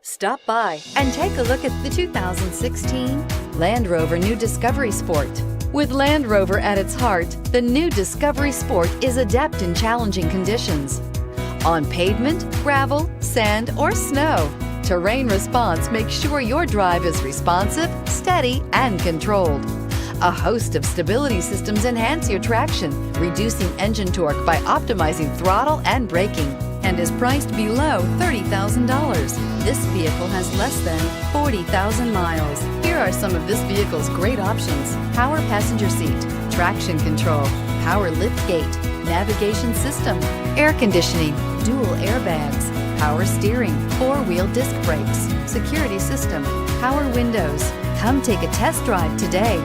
Stop by and take a look at the 2016 Land Rover New Discovery Sport. With Land Rover at its heart, the new Discovery Sport is adept in challenging conditions. On pavement, gravel, sand, or snow, terrain response makes sure your drive is responsive, steady, and controlled. A host of stability systems enhance your traction, reducing engine torque by optimizing throttle and braking, and is priced below $30,000. This vehicle has less than 40,000 miles. Here are some of this vehicle's great options: power passenger seat, traction control, power lift gate, navigation system, air conditioning, dual airbags, power steering, four-wheel disc brakes, security system, power windows. Come take a test drive today.